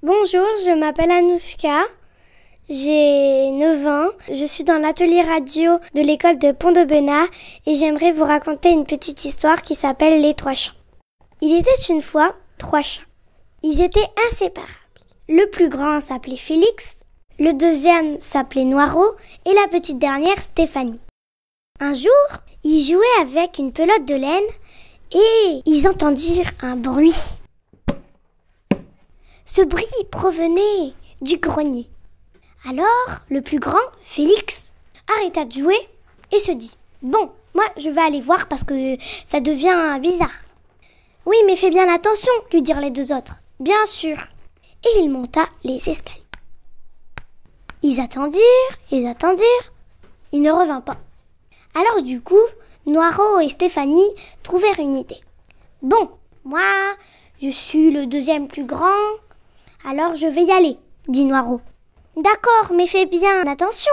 Bonjour, je m'appelle Anouchka, j'ai 9 ans, je suis dans l'atelier radio de l'école de Pont-de-Bénat et j'aimerais vous raconter une petite histoire qui s'appelle Les Trois Chats. Il était une fois 3 chats. Ils étaient inséparables. Le plus grand s'appelait Félix, le deuxième s'appelait Noiro et la petite dernière Stéphanie. Un jour, ils jouaient avec une pelote de laine et ils entendirent un bruit. Ce bruit provenait du grenier. Alors, le plus grand, Félix, arrêta de jouer et se dit « Bon, moi je vais aller voir parce que ça devient bizarre. »« Oui, mais fais bien attention, » lui dirent les deux autres. « Bien sûr. » Et il monta les escaliers. Ils attendirent, il ne revint pas. Alors du coup, Noiro et Stéphanie trouvèrent une idée. « Bon, moi, je suis le deuxième plus grand, alors je vais y aller, » dit Noiro. « D'accord, mais fais bien attention,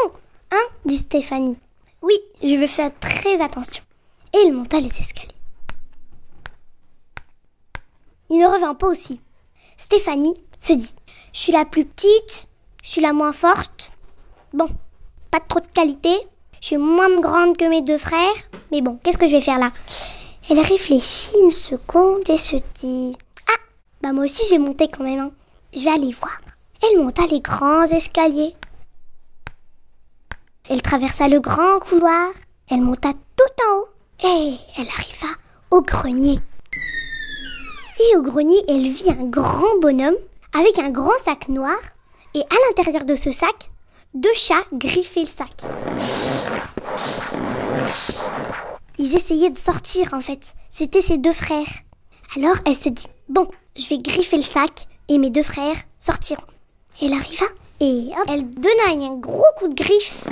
hein ?» dit Stéphanie. « Oui, je vais faire très attention. » Et il monta les escaliers. Il ne revint pas aussi. Stéphanie se dit « Je suis la plus petite, je suis la moins forte. Bon, pas trop de qualité, je suis moins grande que mes deux frères, mais bon, qu'est-ce que je vais faire là ?» Elle réfléchit une seconde et se dit « Ah, bah moi aussi j'ai monté quand même, hein. Je vais aller voir. » Elle monta les grands escaliers. Elle traversa le grand couloir. Elle monta tout en haut. Et elle arriva au grenier. Et au grenier, elle vit un grand bonhomme avec un grand sac noir. Et à l'intérieur de ce sac, 2 chats griffaient le sac. Ils essayaient de sortir en fait. C'était ses 2 frères. Alors elle se dit, bon, je vais griffer le sac et mes 2 frères sortiront. Elle arriva et hop, elle donna un gros coup de griffe.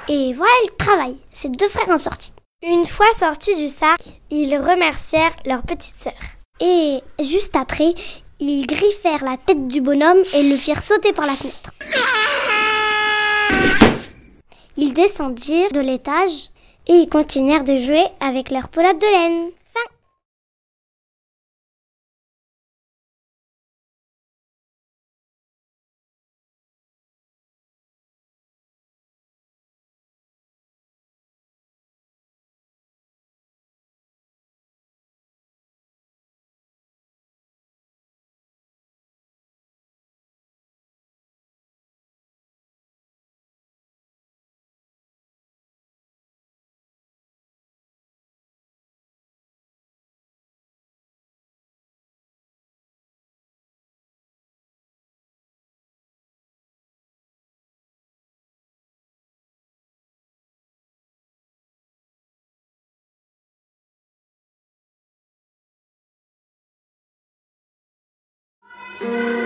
Et voilà le travail. Ses 2 frères en sortis. Une fois sortis du sac, ils remercièrent leur petite sœur. Et juste après, ils griffèrent la tête du bonhomme et le firent sauter par la fenêtre. Ils descendirent de l'étage et ils continuèrent de jouer avec leur pelote de laine. Fin.